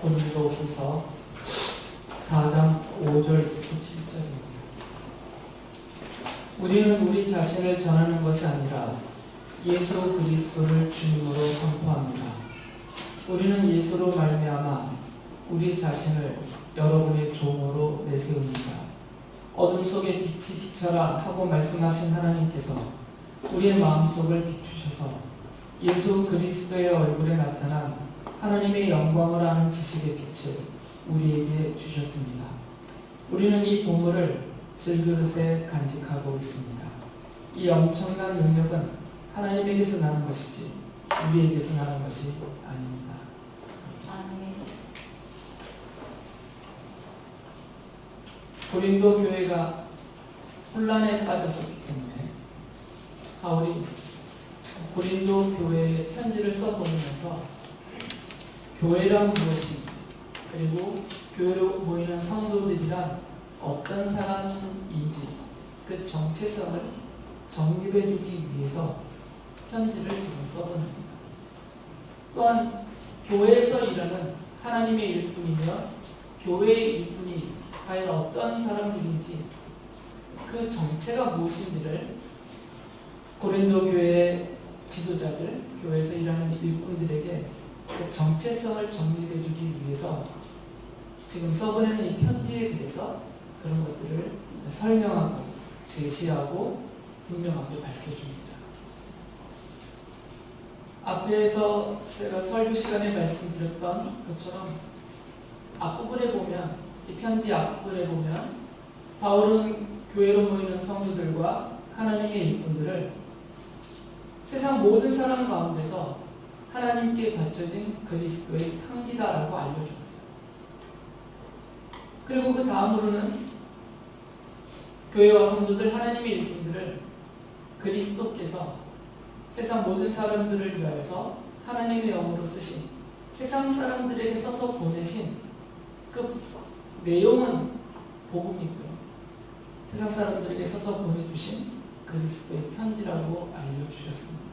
고린도후서 4장 5절부터 7절입니다. 우리는 우리 자신을 전하는 것이 아니라 예수 그리스도를 주님으로 선포합니다. 우리는 예수로 말미암아 우리 자신을 여러분의 종으로 내세웁니다. 어둠 속에 빛이 비쳐라 하고 말씀하신 하나님께서 우리의 마음속을 비추셔서 예수 그리스도의 얼굴에 나타난 하나님의 영광을 아는 지식의 빛을 우리에게 주셨습니다. 우리는 이 보물을 질그릇에 간직하고 있습니다. 이 엄청난 능력은 하나님에게서 나는 것이지 우리에게서 나는 것이 아닙니다. 고린도 교회가 혼란에 빠졌었기 때문에 바울이 고린도 교회에 편지를 써보면서 교회란 무엇인지, 그리고 교회로 모이는 성도들이란 어떤 사람인지 그 정체성을 정립해주기 위해서 편지를 지금 써보는 겁니다. 또한 교회에서 일하는 하나님의 일꾼이며 교회의 일꾼이 과연 어떤 사람들인지 그 정체가 무엇인지를 고린도 교회의 지도자들, 교회에서 일하는 일꾼들에게 그 정체성을 정립해주기 위해서 지금 써보내는 이 편지에 비해서 그런 것들을 설명하고 제시하고 분명하게 밝혀줍니다. 앞에서 제가 설교 시간에 말씀드렸던 것처럼 앞부분에 보면, 이 편지 앞부분에 보면 바울은 교회로 모이는 성도들과 하나님의 일꾼들을 세상 모든 사람 가운데서 하나님께 바쳐진 그리스도의 향기다라고 알려주었어요. 그리고 그 다음으로는 교회와 성도들, 하나님의 일꾼들을 그리스도께서 세상 모든 사람들을 위하여서 하나님의 영으로 쓰신, 세상 사람들에게 써서 보내신 그 내용은 복음이고요. 세상 사람들에게 써서 보내주신 그리스도의 편지라고 알려주셨습니다.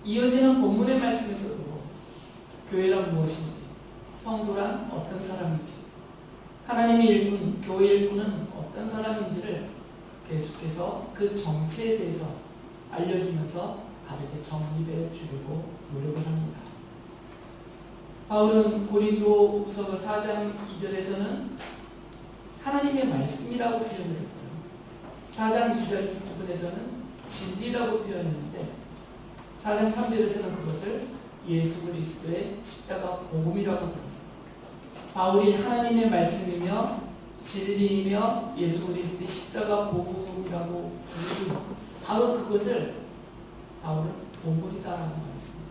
이어지는 본문의 말씀에서도 교회란 무엇인지, 성도란 어떤 사람인지, 하나님의 일꾼, 교회 일꾼은 어떤 사람인지를 계속해서 그 정체에 대해서 알려주면서 바르게 정립해 주려고 노력을 합니다. 바울은 고린도후서 4장 2절에서는 하나님의 말씀이라고 표현을 했고요. 4장 2절 뒷부분에서는 진리라고 표현했는데 4장 3절에서는 그것을 예수 그리스도의 십자가 복음이라고 불렀어요. 바울이 하나님의 말씀이며 진리이며 예수 그리스도의 십자가 복음이라고 부르고 바로 그것을 바울은 보물이다라고 말했습니다.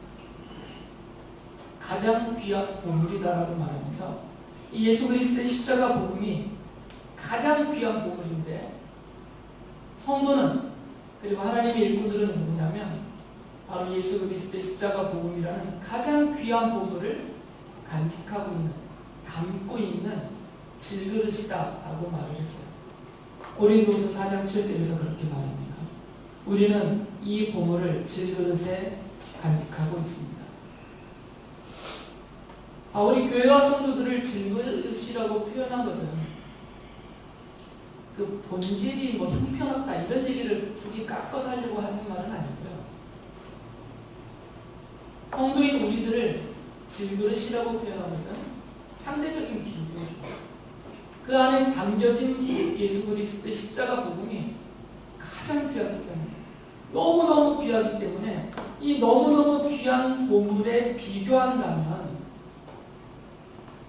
가장 귀한 보물이다라고 말하면서 이 예수 그리스도의 십자가 복음이 가장 귀한 보물인데 성도는, 그리고 하나님의 일꾼들은 누구냐면 바로 예수 그리스도의 십자가 복음이라는 가장 귀한 보물을 간직하고 있는, 담고 있는 질그릇이다라고 말을 했어요. 고린도후서 4장 7절에서 그렇게 말합니다. 우리는 이 보물을 질그릇에 간직하고 있습니다. 바울이 교회와 성도들을 질그릇이라고 표현한 것은 그 본질이 뭐 형편없다 이런 얘기를 굳이 깎아서 하려고 하는 말은 아니고요. 성도인 우리들을 질그릇이라고 표현한 것은 상대적인 비유죠. 그 안에 담겨진 예수 그리스도의 십자가 복음이 가장 귀하기 때문에, 너무너무 귀하기 때문에 이 너무너무 귀한 보물에 비교한다면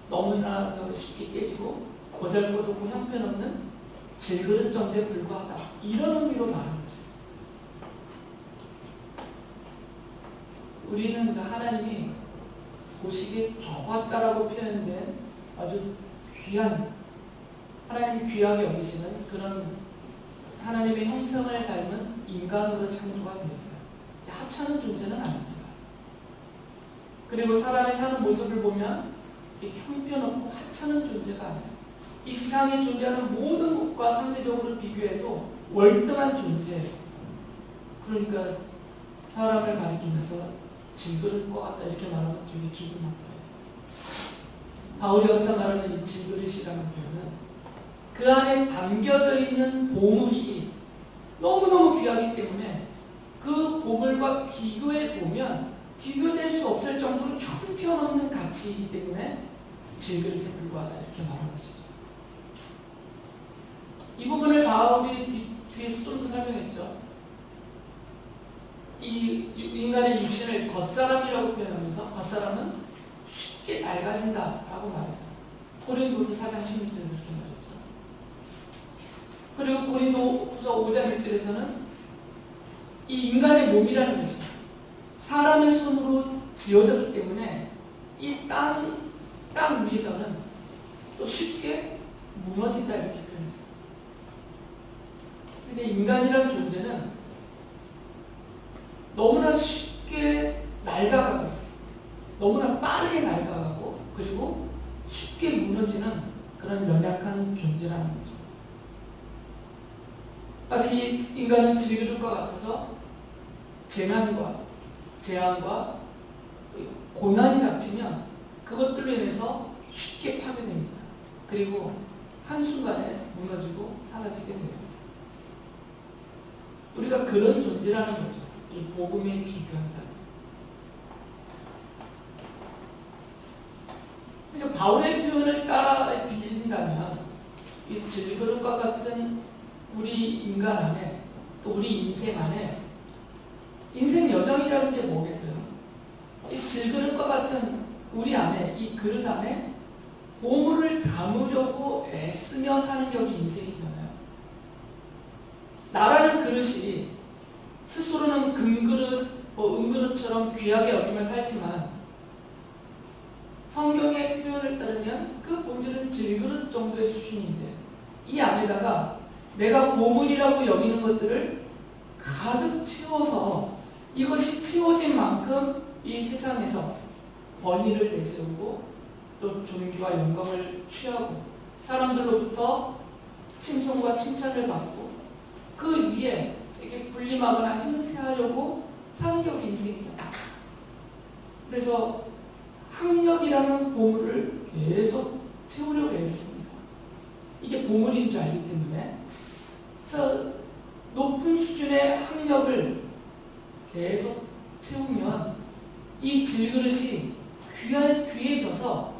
너무나 쉽게 깨지고 보잘것없고 형편없는 질그릇 정도에 불과하다, 이런 의미로 말하는 거죠. 우리는 하나님이 보시기에 좋았다라고 표현된 아주 귀한, 하나님이 귀하게 여기시는 그런 하나님의 형상을 닮은 인간으로 창조가 되었어요. 하찮은 존재는 아닙니다. 그리고 사람의 사는 모습을 보면 형편없고 하찮은 존재가 아니에요. 이 세상에 존재하는 모든 것과 상대적으로 비교해도 월등한 존재. 그러니까 사람을 가리키면서 질그릇 것 같다 이렇게 말하면 되게 기분 나빠요. 바울이 여기서 말하는 이 질그릇이라는 표현은 그 안에 담겨져 있는 보물이 너무너무 귀하기 때문에 그 보물과 비교해 보면 비교될 수 없을 정도로 형편없는 가치이기 때문에 질그릇에 불과하다 이렇게 말하는 것이죠. 이 부분을 바울이 뒤에서 좀 더 설명했죠. 이 인간의 육신을 겉사람이라고 표현하면서 겉사람은 쉽게 낡아진다라고 말했어요. 고린도서 4장 16절에서 이렇게 말했죠. 그리고 고린도서 5장 1절에서는 이 인간의 몸이라는 것이 사람의 손으로 지어졌기 때문에 이 땅 위에서는 또 쉽게 무너진다 이렇게 표현했어요. 그러니까 인간이란 존재는 너무나 쉽게 낡아가고 너무나 빠르게 낡아가고 그리고 쉽게 무너지는 그런 연약한 존재라는 거죠. 마치 인간은 질그릇과 같아서 재난과 재앙과 고난이 닥치면 그것들로 인해서 쉽게 파괴됩니다. 그리고 한순간에 무너지고 사라지게 돼요. 우리가 그런 존재라는 거죠. 이 복음에 비교한다. 그러니까 바울의 표현을 따라 빌린다면 이 질그릇과 같은 우리 인간 안에 또 우리 인생 안에 인생 여정이라는 게 뭐겠어요? 이 질그릇과 같은 우리 안에 이 그릇 안에 보물을 담으려고 애쓰며 사는 게 우리 인생이잖아요. 나라는 그릇이 스스로는 금그릇, 은그릇처럼 귀하게 여기며 살지만 성경의 표현을 따르면 그 본질은 질그릇 정도의 수준인데 이 안에다가 내가 보물이라고 여기는 것들을 가득 채워서 이것이 채워진 만큼 이 세상에서 권위를 내세우고 또 존귀와 영광을 취하고 사람들로부터 칭송과 칭찬을 받고 그 위에 이렇게 군림하거나 행세하려고 사는 게 우리 인생이잖아요. 그래서 학력이라는 보물을 계속 채우려고 애를 씁니다. 이게 보물인 줄 알기 때문에. 그래서 높은 수준의 학력을 계속 채우면 이 질그릇이 귀해져서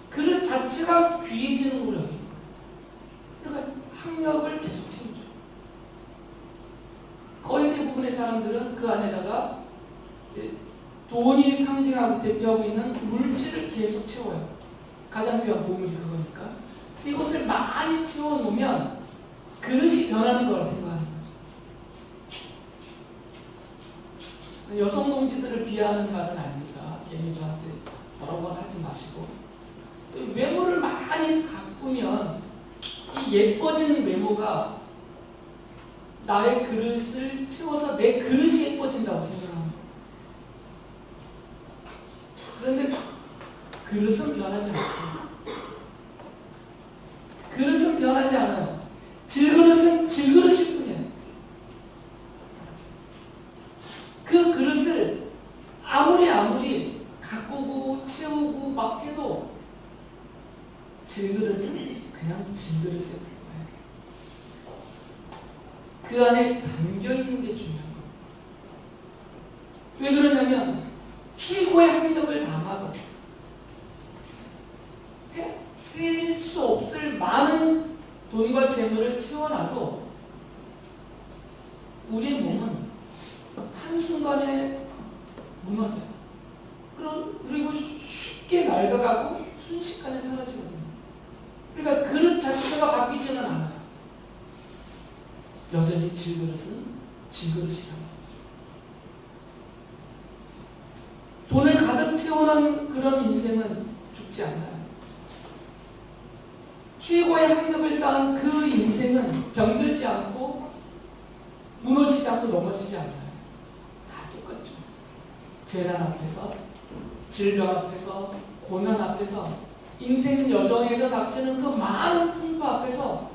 그릇 자체가 귀해지는 거예요. 그러니까 학력을 계속 채우죠. 거의 대부분의 사람들은 그 안에다가 돈이 상징하고 대표하고 있는 물질을 계속 채워요. 가장 귀한 보물이 그거니까. 그래서 이것을 많이 채워놓으면 그릇이 변하는 거라고 생각하는 거죠. 여성 동지들을 비하하는 말은 아닙니다. 괜히 저한테 뭐라고 하지 마시고. 외모를 많이 가꾸면 이 예뻐진 외모가 나의 그릇을 채워서 내 그릇이 예뻐진다고 생각합니다. 그런데 그릇은 변하지 않습니다. 그릇은 변하지 않아요. 질그릇은 질그릇일 뿐이에요. 그 그릇을 아무리 가꾸고 채우고 막 해도 질그릇은 그냥 질그릇에 불과해요. 그 안에 담겨있는 게 중요한 겁니다. 왜 그러냐면 최고의 학력을 담아도 셀 수 없을 많은 돈과 재물을 채워놔도 우리의 몸은 한순간에 무너져요. 그리고 쉽게 낡아가고 순식간에 사라지거든요. 그러니까 그릇 자체가 바뀌지는 않아요. 여전히 질그릇은 질그릇이라고. 돈을 가득 채워놓은 그런 인생은 죽지 않아요. 최고의 학력을 쌓은 그 인생은 병들지 않고 무너지지 않고 넘어지지 않아요. 다 똑같죠. 재난 앞에서, 질병 앞에서, 고난 앞에서, 인생 여정에서 닥치는 그 많은 풍파 앞에서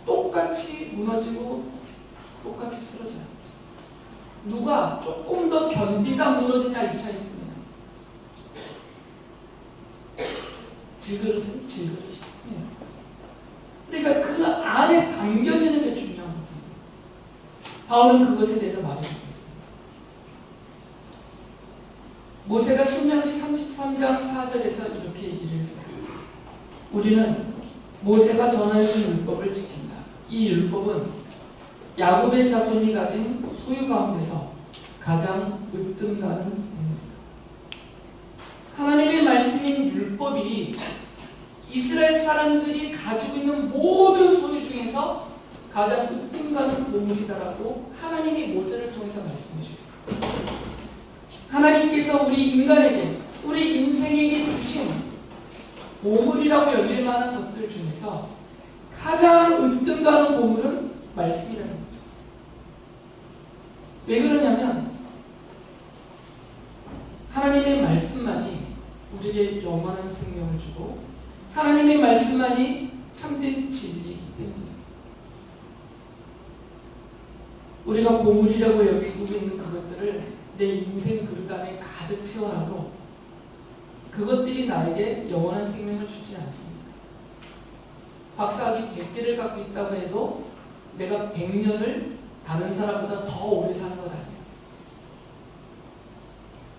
똑같이 무너지고 똑같이 쓰러져요. 누가 조금 더 견디다 무너지냐 이 차이뿐이에요. 질그릇은 질그릇이에요. 그러니까 그 안에 담겨지는 게 중요한 거예요. 바울은 그것에 대해서 말해주고 있어요. 모세가 신명기 33장 4절에서 이렇게 얘기를 했어요. 우리는 모세가 전하여준 율법을 지킨다. 이 율법은 야곱의 자손이 가진 소유 가운데서 가장 으뜸가는 법입니다. 하나님의 말씀인 율법이 이스라엘 사람들이 가지고 있는 모든 소유 중에서 가장 으뜸가는 보물이다라고 하나님이 모세를 통해서 말씀해 주셨어요. 하나님께서 우리 인간에게, 우리 인생에게 주신 보물이라고 여길 만한 것들 중에서 가장 으뜸가는 보물은 말씀이라는 거죠. 왜 그러냐면 하나님의 말씀만이 우리에게 영원한 생명을 주고 하나님의 말씀만이 참된 진리이기 때문이에요. 우리가 보물이라고 여기고 있는 그것들을 내 인생 그릇 안에 가득 채워놔도 그것들이 나에게 영원한 생명을 주지 않습니다. 박사학위 100개를 갖고 있다고 해도 내가 100년을 다른 사람보다 더 오래 사는 것 아니에요.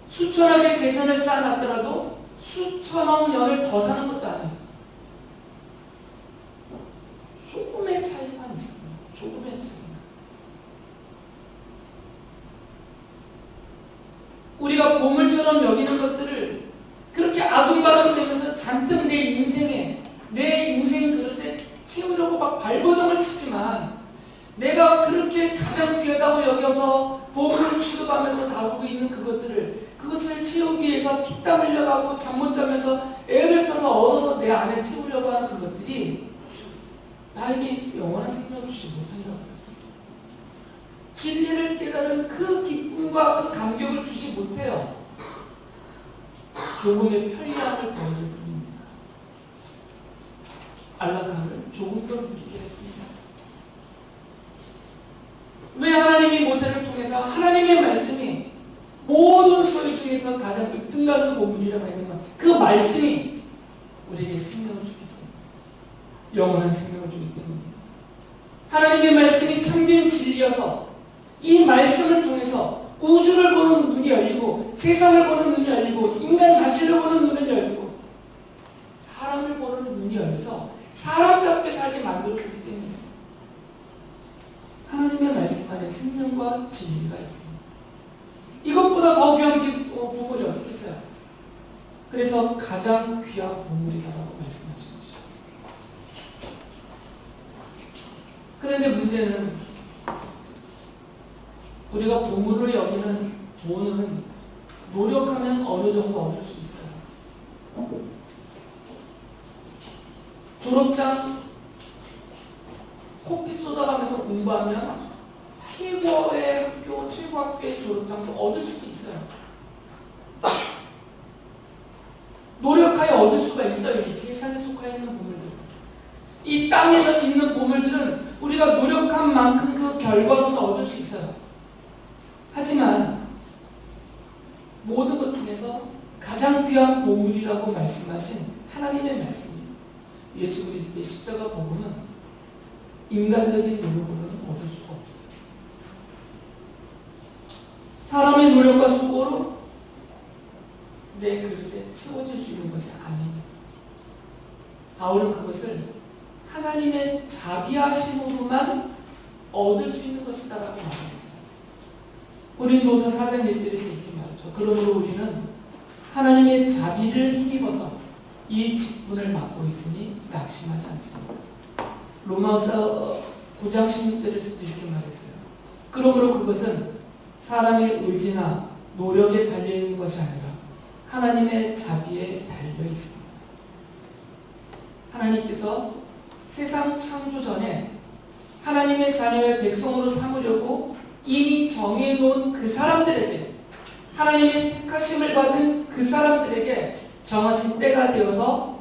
수천억의 재산을 쌓아놨더라도 수천억 년을 더 사는 것도 아니에요. 조금의 차이만 있습니다. 조금의 차이만. 우리가 보물처럼 여기는 것들을 그렇게 아둥바둥대면서 잔뜩 내 인생에, 내 인생 그릇에 채우려고 막 발버둥을 치지만 내가 그렇게 가장 귀하다고 여겨서 보물을 취급하면서 다루고 있는 그것을 채우기 위해서 피땀 흘려가고 잠 못 자면서 애를 써서 얻어서 내 안에 채우려고 하는 그것들이 나에게 영원한 생명을 주지 못한다고요. 진리를 깨달은 그 기쁨과 그 감격을 주지 못해요. 조금의 편리함을 더해줄 뿐입니다. 안락함을 조금 더 누리게 할 뿐입니다. 왜 하나님이 모세를 통해서 하나님의 말씀이 모든 소유 중에서 가장 으뜸가는 보물이라고 했는가? 그 말씀이 우리에게 생명을 주기 때문에, 영원한 생명을 주기 때문입니다. 하나님의 말씀이 참된 진리여서 이 말씀을 통해서 우주를 보는 눈이 열리고 세상을 보는 눈이 열리고 인간 자신을 보는 눈이 열리고 사람을 보는 눈이 열려서 사람답게 살게 만들어주기 때문에 하나님의 말씀 안에 생명과 진리가 있습니다. 이것보다 더 귀한 보물이 어디 있겠어요? 그래서 가장 귀한 보물이다라고 말씀하신 거죠. 그런데 문제는 우리가 보물로 여기는 돈은 노력하면 어느 정도 얻을 수 있어요. 졸업장 코피 쏟아가면서 공부하면 최고의 학교, 최고 학교의 졸업장도 얻을 수도 있어요. 노력하여 얻을 수가 있어요. 이 세상에 속해 있는 보물들. 이 땅에 있는 보물들은 우리가 노력한 만큼 그 결과로서 얻을 수 있어요. 하지만 모든 것 중에서 가장 귀한 보물이라고 말씀하신 하나님의 말씀입니다. 예수 그리스도의 십자가 복음은 인간적인 노력으로는 얻을 수가 없어요. 사람의 노력과 수고로 내 그릇에 채워질 수 있는 것이 아닙니다. 바울은 그것을 하나님의 자비하심으로만 얻을 수 있는 것이다라고 말했어요. 고린도서 4장 1절에서 이렇게 말하죠. 그러므로 우리는 하나님의 자비를 힘입어서 이 직분을 맡고 있으니 낙심하지 않습니다. 로마서 9장 16절에서도 이렇게 말했어요. 그러므로 그것은 사람의 의지나 노력에 달려있는 것이 아니라 하나님의 자비에 달려 있습니다. 하나님께서 세상 창조 전에 하나님의 자녀의 백성으로 삼으려고 이미 정해놓은 그 사람들에게, 하나님의 택하심을 받은 그 사람들에게 정하신 때가 되어서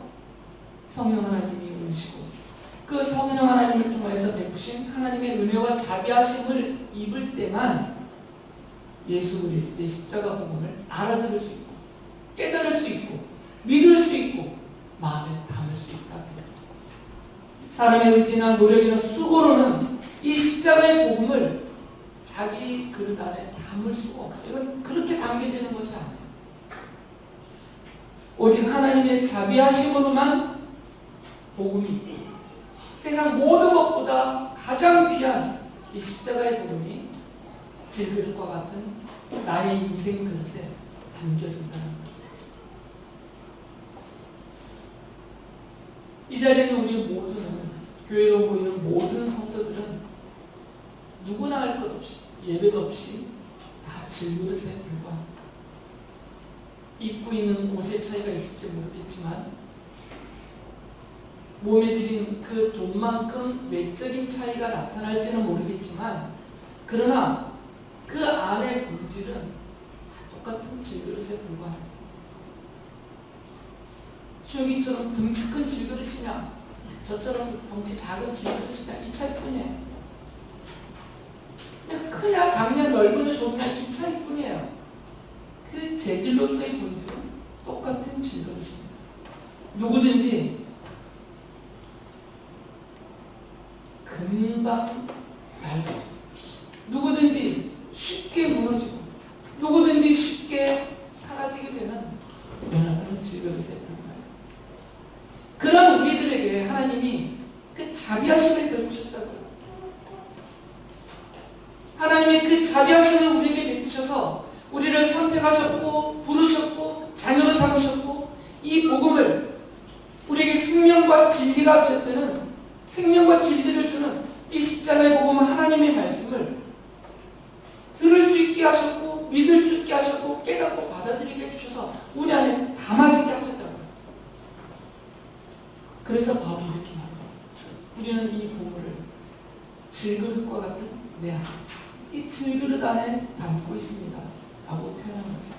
성령 하나님이 오시고 그 성령 하나님을 통해서 베푸신 하나님의 은혜와 자비하심을 입을 때만 예수 그리스도의 십자가 복음을 알아들을 수 있고 깨달을 수 있고 믿을 수 있고 마음에 사람의 의지나 노력이나 수고로는 이 십자가의 복음을 자기 그릇 안에 담을 수가 없어요. 이건 그렇게 담겨지는 것이 아니에요. 오직 하나님의 자비하심으로만 복음이 세상 모든 것보다 가장 귀한 이 십자가의 복음이 질그릇과 같은 나의 인생 그릇에 담겨진다는 거죠. 이 자리에 있는 우리 모두는, 교회로 모이는 모든 성도들은 누구나 할 것 없이, 예배도 없이 다 질그릇에 불과합니다. 입고 있는 옷의 차이가 있을지 모르겠지만 몸에 들인 그 돈만큼 외적인 차이가 나타날지는 모르겠지만 그러나 그 안의 본질은 다 똑같은 질그릇에 불과합니다. 수영이처럼 덩치 큰 질그릇이냐 저처럼 덩치 작은 질그릇이냐 이 차이뿐이에요. 그냥 크냐 작냐 넓으냐 좁냐 이 차이뿐이에요. 그 재질로서의 본질은 똑같은 질그릇입니다. 누구든지 금방 낡아지고 누구든지 쉽게 무너지고 누구든지 쉽게 사라지게 되는 연약한 질그릇에 불과해요. 그런 우리들에게 하나님이 그 자비하심을 베푸셨다고요. 하나님이 그 자비하심을 우리에게 베푸셔서 우리를 선택하셨고 부르셨고 자녀로 삼으셨고 이 복음을 우리에게 생명과 진리가 되는 생명과 진리를 주는 이 십자가의 복음 하나님의 말씀을 들을 수 있게 하셨고 믿을 수 있게 하셨고 깨닫고 받아들이게 해주셔서 우리 안에 담아지게 하셨다고요. 그래서 바울이 이렇게 말해요. 우리는 이 복음을 질그릇과 같은 내 안, 이 질그릇 안에 담고 있습니다 라고 표현한 거죠.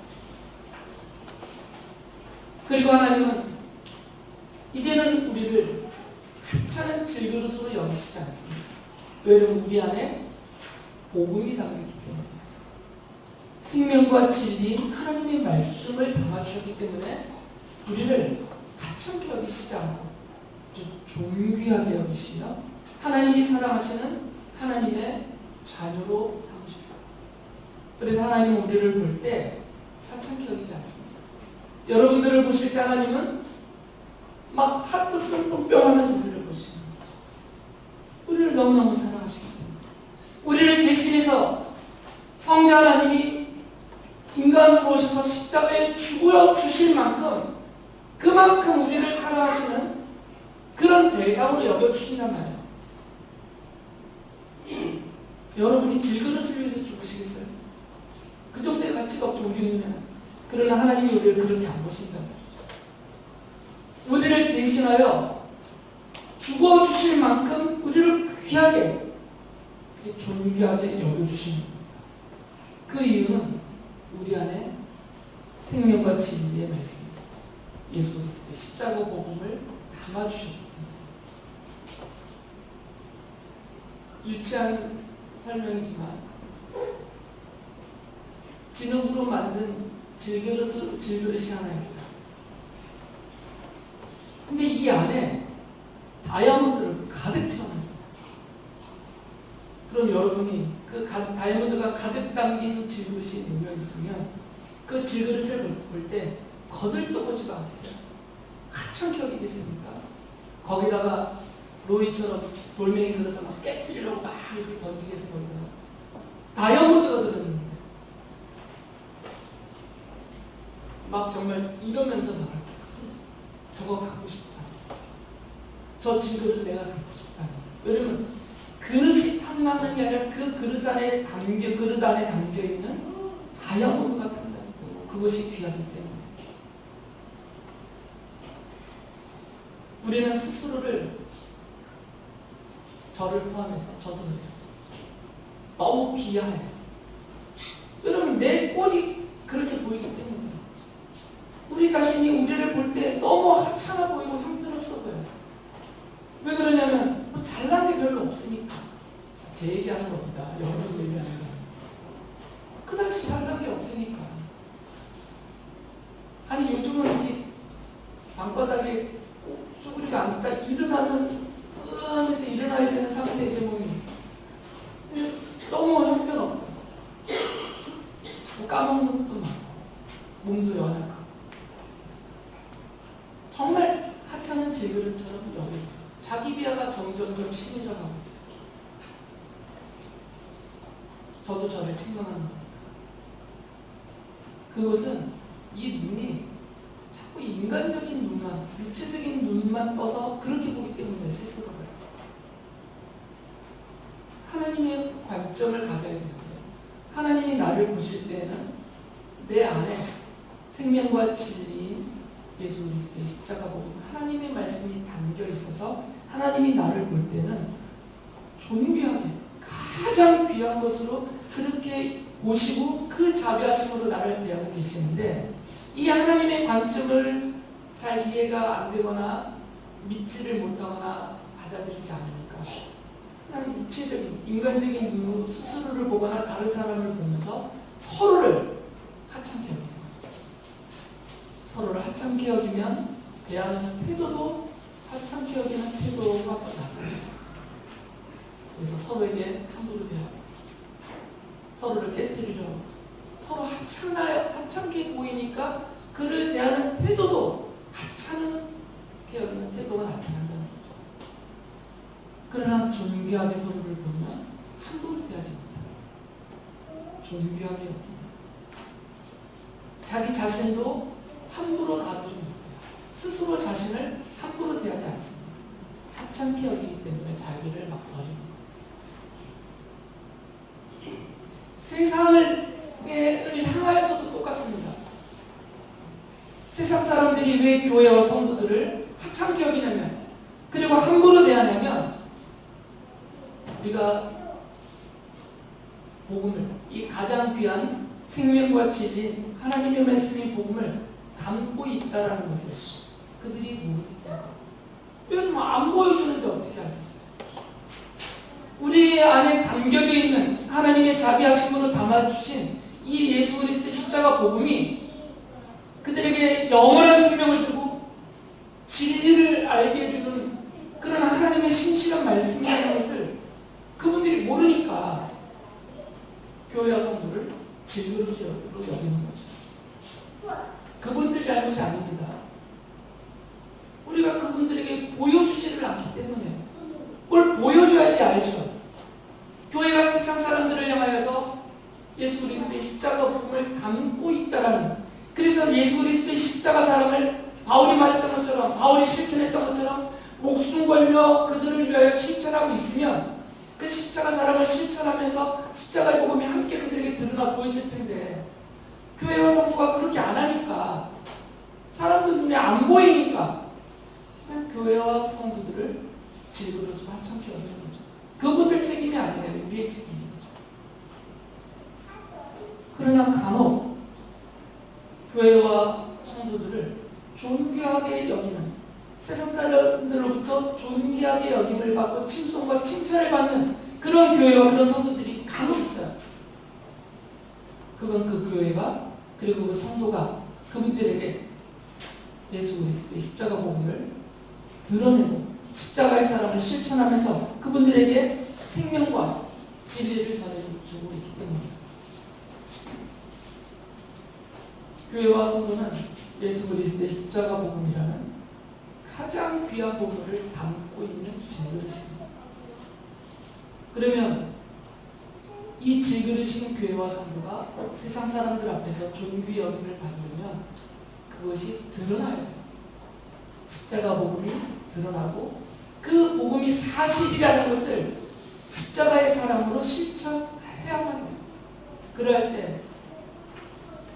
그리고 하나님은 이제는 우리를 하찮은 질그릇으로 여기시지 않습니다. 왜냐하면 우리 안에 복음이 담겨있기 때문에 생명과 진리인 하나님의 말씀을 담아주셨기 때문에 우리를 하찮게 여기시지 않고 아주 존귀하게 여기시며 하나님이 사랑하시는 하나님의 자녀로 삼으셨어요. 그래서 하나님은 우리를 볼 때 하찮게 여기지 않습니다. 여러분들을 보실 때 하나님은 막 하트 뿅뿅뿅 하면서 우리를 보시는 거죠. 우리를 너무너무 사랑하시기 때문에 우리를 대신해서 성자 하나님이 인간으로 오셔서 십자가에 죽어 주실 만큼 그만큼 우리를 사랑하시는 그런 대상으로 여겨주신단 말이에요. 여러분이 질그릇을 위해서 죽으시겠어요? 그 정도의 가치가 없죠, 우리 눈에는. 그러나 하나님이 우리를 그렇게 안 보신단 말이죠. 우리를 대신하여 죽어주실 만큼 우리를 귀하게, 존귀하게 여겨주시는 겁니다. 그 이유는 우리 안에 생명과 진리의 말씀, 예수 그리스도의 십자가 복음을 담아주셨기 때문에. 유치한 설명이지만 진흙으로 만든 질그릇이 하나 있어요. 근데 이 안에 다이아몬드를 가득 채워놨어요. 그럼 여러분이 그 다이아몬드가 가득 담긴 질그릇이 놓여 있으면 그 질그릇을 볼 때 거들떠보지도 않겠어요? 하찮게 여기겠습니까? 거기다가 로이처럼 돌멩이 들어서 막 깨트리려고 막 이렇게 던지겠어 거기다가 다이아몬드가 들어있는데 막 정말 이러면서 말할 거예요. 저거 갖고 싶다. 저 질그릇 내가 갖고 싶다. 왜냐면 그릇이 탐나는 게 아니라 그 그릇 안에 담겨 있는 다이아몬드가 탐나는 거고 그것이 귀하기 때문에 우리는 스스로를 저를 포함해서 저도 너무 비하해요. 여러분 내 꼴이 그렇게 보이기 때문에 우리 자신이 우리를 볼 때 너무 하찮아 보이고 형편없어 보여요. 왜 그러냐면 뭐 잘난 게 별로 없으니까. 제 얘기하는 겁니다. 여러분 얘기하는 거. 그다지 잘난 게 없으니까. 아니 요즘은 이렇게 방바닥에 쭈그리고 앉았다 일어나면 하면서 일어나야 되는 상태의 제 몸이 너무 형편없고 까먹는 것도 많고 몸도 연약하고 정말 하찮은 질그릇처럼 여기고 자기 비하가 점점점 심해져 가고 있어요. 저도 저를 책망하는 겁니다. 그것은 이 눈이 자꾸 인간적인 눈만, 육체적인 눈만 떠서 그렇게 보기 때문에 스스로를. 하나님의 관점을 가져야 되는데 하나님이 나를 보실 때는 내 안에 생명과 진리인 예수 그리스도의 십자가 복음, 하나님의 말씀이 담겨 있어서 하나님이 나를 볼 때는 존귀하게 가장 귀한 것으로 그렇게 보시고 그 자비하심으로 나를 대하고 계시는데 이 하나님의 관점을 잘 이해가 안 되거나 믿지를 못하거나 받아들이지 않으니까 그냥 육체적인 인간적인 눈으로 스스로를 보거나 다른 사람을 보면서 서로를 하찮게 여기는 거예요. 서로를 하찮게 여기면 대하는 태도도 하찮게 여기는 태도가 나타나요. 그래서 서로에게 함부로 대하고 서로를 깨트리려 서로 하찮게 보이니까 그를 대하는 태도도 하찮게 여기는 태도가 나타난다는 거죠. 그러나 존귀하게 서로를 보면 함부로 대하지 못합니다. 존귀하게 여기면 자기 자신도 함부로 다루지 못해요. 스스로 자신을 함부로 대하지 않습니다. 하찮게 여기기 때문에 자기를 막 버리는 거예요. 세상을 향하여서도 똑같습니다. 세상 사람들이 왜 교회와 성도들을 하찮게 여기냐면 그리고 함부로 대하냐면 우리가 복음을 이 가장 귀한 생명과 진리인 하나님의 말씀이 복음을 담고 있다라는 것을 그들이 모르기 때문에 왜냐면 안 보여주는데 어떻게 알겠어요? 우리 안에 담겨져 있는 하나님의 자비하심으로 담아주신 이 예수 그리스도의 십자가 복음이 그들에게 영원한 생명을 주고 진리를 알게 해주는 그런 하나님의 신실한 말씀이라는 것을 그분들이 모르니까 교회와 성도를 질그릇으로 여기는 거죠. 그분들 잘못이 아닙니다. 우리가 그분들에게 보여주지를 않기 때문에 뭘 보여줘야지 알죠. 교회가 세상 사람들을 향하여서 예수 그리스도의 십자가 복음을 담고 있다라는, 그래서 예수 그리스도의 십자가 사랑을 바울이 말했던 것처럼, 바울이 실천했던 것처럼 목숨 걸며 그들을 위하여 실천하고 있으면 그 십자가 사랑을 실천하면서 십자가의 복음이 함께 그들에게 드러나 보여질 텐데 교회와 성도가 그렇게 안 하니까 사람들 눈에 안 보이니까 그냥 교회와 성도들을 질그릇으로 하찮게 여기는 거죠. 그분들 책임이 아니에요. 우리의 책임인 거죠. 그러나 간혹 교회와 성도들을 존귀하게 여기는, 세상 사람들로부터 존귀하게 여김을 받고 칭송과 칭찬을 받는 그런 교회와 그런 성도들이 간혹 있어요. 그건 그 교회가 그리고 그 성도가 그분들에게 예수 그리스도의 십자가 복음을 드러내고 십자가의 사랑을 실천하면서 그분들에게 생명과 진리를 전해주고 있기 때문입니다. 교회와 성도는 예수 그리스도의 십자가 복음이라는 가장 귀한 복음을 담고 있는 질그릇입니다. 그러면 이 질그릇인 교회와 성도가 세상 사람들 앞에서 존귀 여김을 받으려면 그것이 드러나야 돼요. 십자가 복음이 드러나고 그 복음이 사실이라는 것을 십자가의 사랑으로 실천해야만 돼요. 그럴 때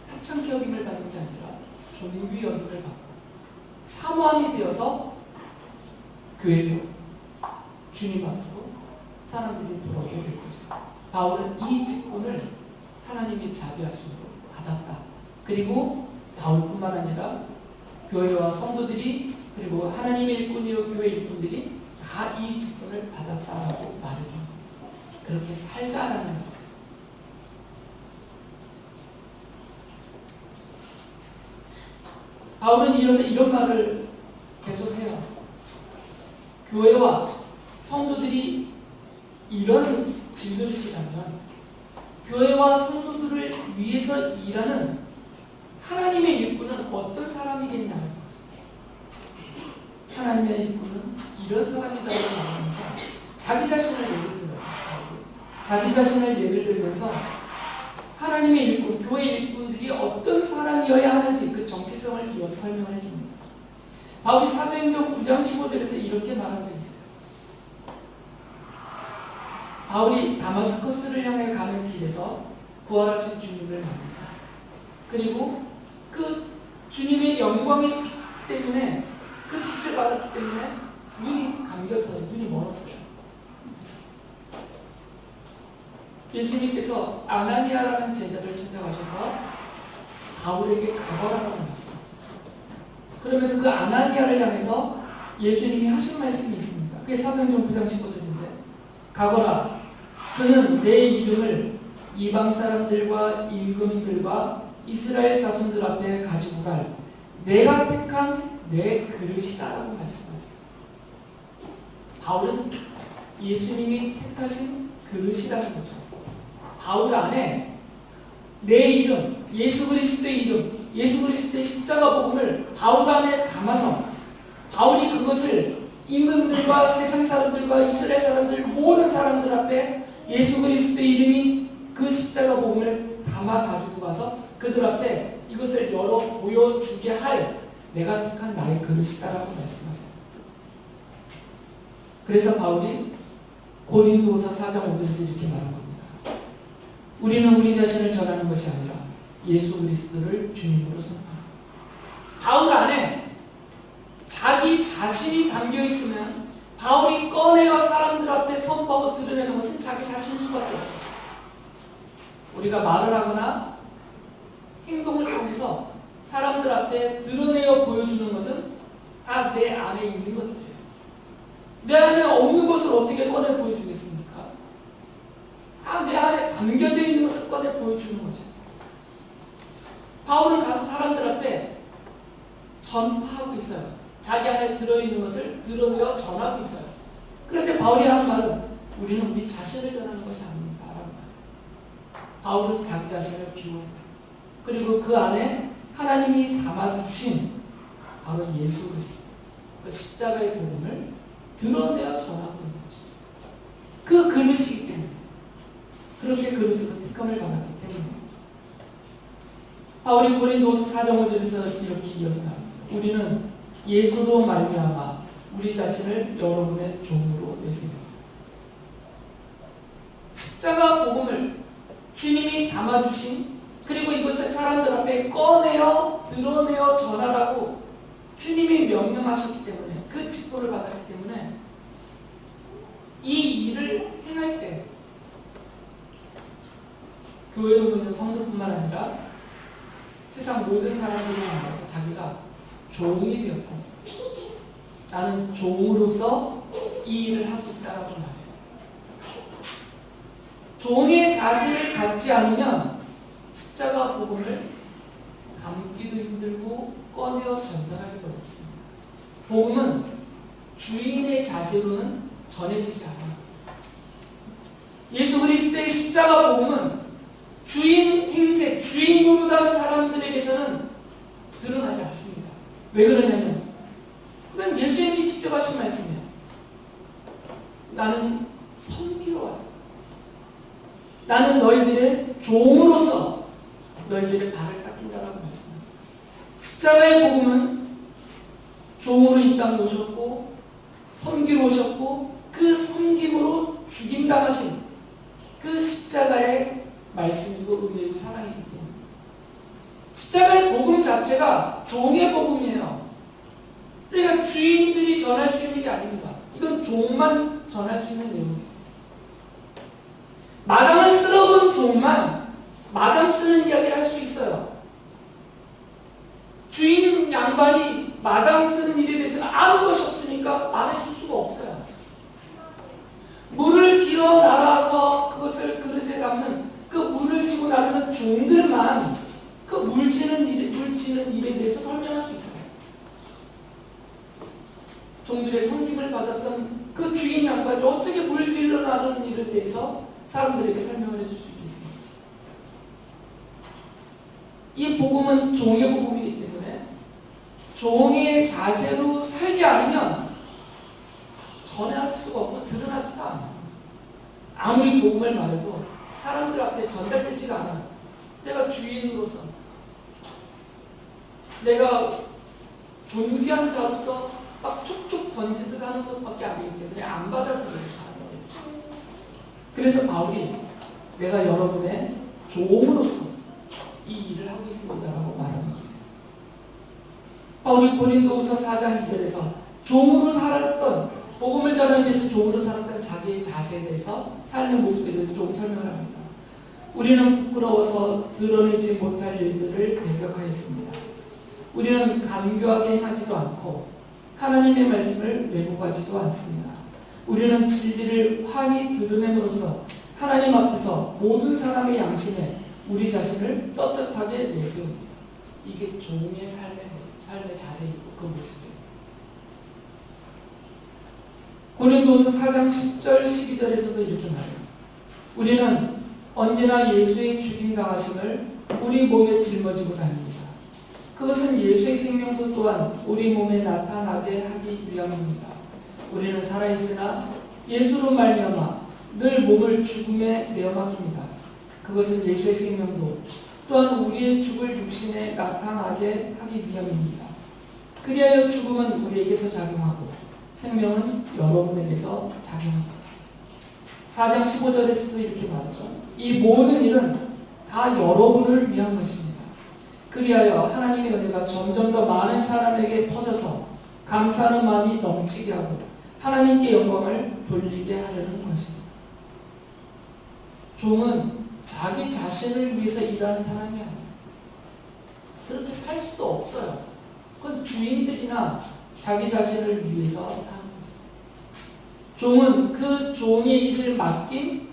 하찮게 여김을 받는 게 아니라 존귀 여김을 받고 사모함이 되어서 교회로 주님 앞으로 사람들이 돌아오게 될 거죠. 바울은 이 직분을 하나님의 자비하심으로 받았다. 그리고 바울뿐만 아니라 교회와 성도들이 그리고 하나님의 일꾼이요 교회 일꾼들이 다 이 직분을 받았다라고 말해줍니다. 그렇게 살자라는 말. 바울은 이어서 이런 말을 계속해요. 교회와 교회와 성도들을 위해서 일하는 하나님의 일꾼은 어떤 사람이겠냐는 거죠. 하나님의 일꾼은 이런 사람이다라고 말하면서 자기 자신을 예를 들어요. 자기 자신을 예를 들면서 하나님의 일꾼, 교회 일꾼들이 어떤 사람이어야 하는지 그 정체성을 이어서 설명을 해줍니다. 바울이 사도행전 9장 15절에서 이렇게 말한 적이 있어요. 바울이 다마스커스를 향해 가는 길에서 부활하신 주님을 만나서 그리고 그 주님의 영광의 빛 때문에 그 빛을 받았기 때문에 눈이 감겨서 눈이 멀었어요. 예수님께서 아나니아라는 제자를 찾아가셔서 바울에게 가거라라고 말씀하셨어요. 그러면서 그 아나니아를 향해서 예수님이 하신 말씀이 있습니다. 그게 사도행전 9장 15절인데 가거라 그는 내 이름을 이방 사람들과 임금들과 이스라엘 자손들 앞에 가지고 갈 내가 택한 내 그릇이다라고 말씀하셨어요. 바울은 예수님이 택하신 그릇이라는 거죠. 바울 안에 내 이름, 예수 그리스도의 이름, 예수 그리스도의 십자가 복음을 바울 안에 담아서 바울이 그것을 임금들과 세상 사람들과 이스라엘 사람들 모든 사람들 앞에 예수 그리스도의 이름이 그 십자가 복음을 담아 가지고 가서 그들 앞에 이것을 열어 보여주게 할 내가 택한 나의 그릇이다라고 말씀하세요. 그래서 바울이 고린도후서 4장 5절에서 이렇게 말한 겁니다. 우리는 우리 자신을 전하는 것이 아니라 예수 그리스도를 주님으로 선포합니다. 바울 안에 자기 자신이 담겨 있으면 바울이 꺼내어 사람들 앞에 선포하고 드러내는 것은 자기 자신일 수밖에 없어요. 우리가 말을 하거나 행동을 통해서 사람들 앞에 드러내어 보여주는 것은 다 내 안에 있는 것들이에요. 내 안에 없는 것을 어떻게 꺼내 보여주겠습니까? 다 내 안에 담겨져 있는 것을 꺼내 보여주는 거죠. 바울은 가서 사람들 앞에 전파하고 있어요. 자기 안에 들어있는 것을 드러내어 전하고 있어요. 그런데 바울이 하는 말은 우리는 우리 자신을 전하는 것이 아닙니다. 라는 말. 바울은 자기 자신을 비웠어요. 그리고 그 안에 하나님이 담아주신 바로 예수 그리스도 그 십자가의 복음을 드러내어 전하고 있는 것이죠. 그 그릇이기 때문에 그렇게 그릇으로 특감을 받았기 때문에 바울이 고린도후서 4장 5절에서 이렇게 이어서 나옵니다. 우리는 예수로 말미암아 우리 자신을 여러분의 종으로 내세웁니다. 십자가 복음을 주님이 담아주신 그리고 이것을 사람들 앞에 꺼내어 드러내어 전하라고 주님이 명령하셨기 때문에 그 직분을 받았기 때문에 이 일을 행할 때 교회로 모이는 성도뿐만 아니라 세상 모든 사람들이 만나서 자기가 종이 되었다. 나는 종으로서 이 일을 하고 있다라고 말해요. 종의 자세를 갖지 않으면 십자가 복음을 담기도 힘들고 꺼내어 전달하기도 어렵습니다. 복음은 주인의 자세로는 전해지지 않아요. 예수 그리스도의 십자가 복음은 주인 행세, 주인 노릇하는 사람들에게서는 드러나지 않습니다. 왜 그러냐면 그건 예수님이 직접 하신 말씀이에요. 나는 섬기러 왔다. 나는 너희들의 종으로서 너희들의 발을 닦인다라고 말씀하세요. 십자가의 복음은 종으로 이 땅에 오셨고 섬기러 오셨고 그 섬김으로 죽임당하신 그 십자가의 말씀이고 은혜이고 사랑이기 때문에 십자가의 복음 자체가 종의 복음이에요. 그러니까 주인들이 전할 수 있는 게 아닙니다. 이건 종만 전할 수 있는 내용이에요. 마당을 쓸어본 종만 마당 쓰는 이야기를 할 수 있어요. 주인 양반이 마당 쓰는 일에 대해서는 아무 것이 없으니까 말해줄 수가 없어요. 물을 길어 나가서 그것을 그릇에 담는 그 물을 지고 나르는 종들만 그 물 지는 일에 대해서 설명할 수 있어요. 종들의 섬김을 받았던 그 주인 양반이 어떻게 물 길어 나르는 일에 대해서 사람들에게 설명을 해줄 수 있겠습니까? 복음은 종의 복음이기 때문에 종의 자세로 살지 않으면 전할 수가 없고 드러나지도 않아요. 아무리 복음을 말해도 사람들 앞에 전달되지가 않아요. 내가 주인으로서, 내가 존귀한 자로서 막 촉촉 던지듯 하는 것밖에 아니기 때문에 안 받아들여요, 사람들이. 그래서 바울이 내가 여러분의 종으로서 이 일을 하고 있습니다라고 말하는 거죠. 바울이 고린도후서 4장 2절에서 종으로 살았던, 복음을 전하기 위해서 종으로 살았던 자기의 자세에 대해서, 삶의 모습에 대해서 조금 설명을 합니다. 우리는 부끄러워서 드러내지 못할 일들을 배격하였습니다. 우리는 간교하게 행하지도 않고 하나님의 말씀을 왜곡하지도 않습니다. 우리는 진리를 환히 드러냄으로써 하나님 앞에서 모든 사람의 양심에 우리 자신을 떳떳하게 내세웁니다. 이게 종의 삶의 자세이고 그 모습이에요. 고린도서 4장 10절 12절에서도 이렇게 말해요. 우리는 언제나 예수의 죽임당하심을 우리 몸에 짊어지고 다닙니다. 그것은 예수의 생명도 또한 우리 몸에 나타나게 하기 위함입니다. 우리는 살아있으나 예수로 말미암아 늘 몸을 죽음에 내어맡깁니다. 그것은 예수의 생명도 또한 우리의 죽을 육신에 나타나게 하기 위함입니다. 그리하여 죽음은 우리에게서 작용하고 생명은 여러분에게서 작용합니다. 4장 15절에서도 이렇게 말하죠. 이 모든 일은 다 여러분을 위한 것입니다. 그리하여 하나님의 은혜가 점점 더 많은 사람에게 퍼져서 감사하는 마음이 넘치게 하고 하나님께 영광을 돌리게 하려는 것입니다. 종은 자기 자신을 위해서 일하는 사람이 아니에요. 그렇게 살 수도 없어요. 그건 주인들이나 자기 자신을 위해서 사는 거죠. 종은 그 종의 일을 맡긴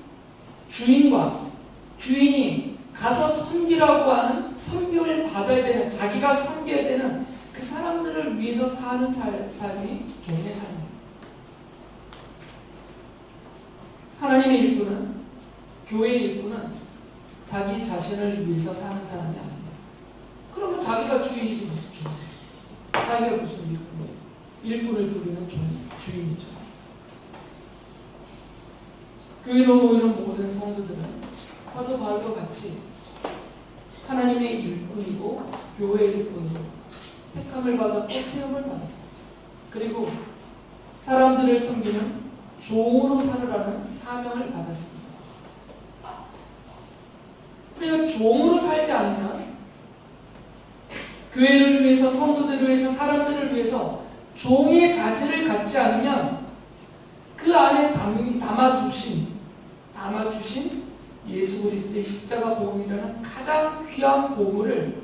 주인과 주인이 가서 섬기라고 하는 섬김을 받아야 되는, 자기가 섬겨야 되는 그 사람들을 위해서 사는 삶이 종의 삶이에요. 하나님의 일꾼은, 교회의 일꾼은 자기 자신을 위해서 사는 사람이 아닙니다. 그러면 자기가 주인이지 무슨 종이에요? 자기가 무슨 일꾼이에요? 일꾼을 부리는 주인이죠. 교회로 모이는 모든 성도들은 사도 바울과 같이 하나님의 일꾼이고 교회의 일꾼으로 택함을 받았고 세움을 받았습니다. 그리고 사람들을 섬기는 종으로 살으라는 사명을 받았습니다. 우리가 종으로 살지 않으면, 교회를 위해서, 성도들을 위해서, 사람들을 위해서 종의 자세를 갖지 않으면 그 안에 담아주신 예수 그리스도의 십자가 보험이라는 가장 귀한 보물을,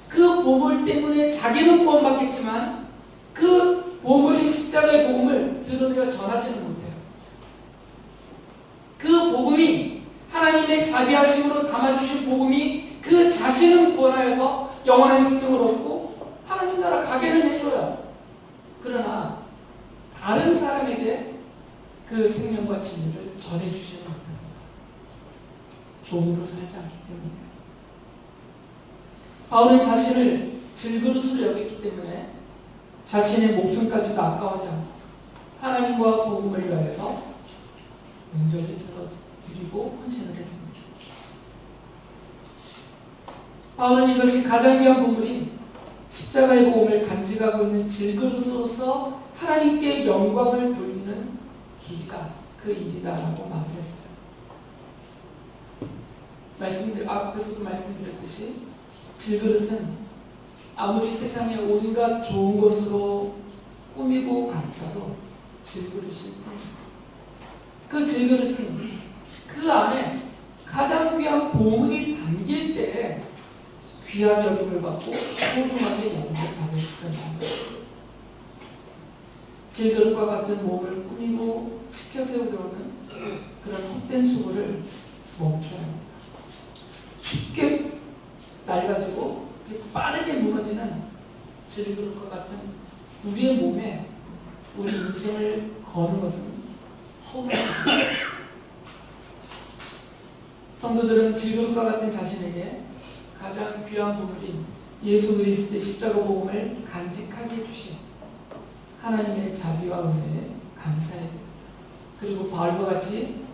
그 보물 때문에 자기는 구원받겠지만 그 보물인 십자가의 복음을 드러내어 전하지는 못해요. 그 복음이, 하나님의 자비하심으로 담아주신 복음이 그 자신은 구원하여서 영원한 생명을 얻고 하나님 나라 가게는 해줘요. 그러나 다른 사람에게 그 생명과 진리를 전해주시는 못합니다. 종으로 살지 않기 때문에. 바울은 자신을 질그릇으로 여겼기 때문에 자신의 목숨까지도 아까워하지 않고 하나님과 복음을 위하여서 온전히 드리고 헌신을 했습니다. 바울은 이것이 가장 귀한 보물인 십자가의 복음을 간직하고 있는 질그릇으로서 하나님께 영광을 돌리는 길이다, 그 일이다라고 말을 했어요. 앞에서도 말씀드렸듯이 질그릇은 아무리 세상에 온갖 좋은 것으로 꾸미고 감싸도 질그릇일 뿐입니다. 그 질그릇은 그 안에 가장 귀한 보물이 담길 때에 귀한 여김을 받고 소중하게 여김을 받을 수가 있습니다. 질그릇과 같은 몸을 꾸미고 치켜세우려는 그런 헛된 수고를 멈춰야 합니다. 쉽게 낡아지고 빠르게 무너지는 질그릇과 같은 우리의 몸에 우리 인생을 거는 것은 허무합니다. 성도들은 질그릇과 같은 자신에게 가장 귀한 보물인 예수 그리스도의 십자가 복음을 간직하게 해주신 하나님의 자비와 은혜에 감사해야 됩니다. 그리고 바울과 같이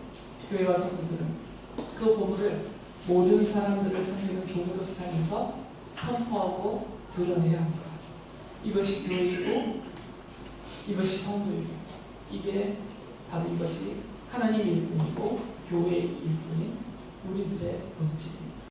교회와 성도들은 그 복음을 모든 사람들을 섬기는 종으로서 살면서 선포하고 드러내야 합니다. 이것이 교회이고 이것이 성도이고 이게 바로 이것이 하나님의 일꾼이고 교회의 일꾼인 우리들의 본질입니다.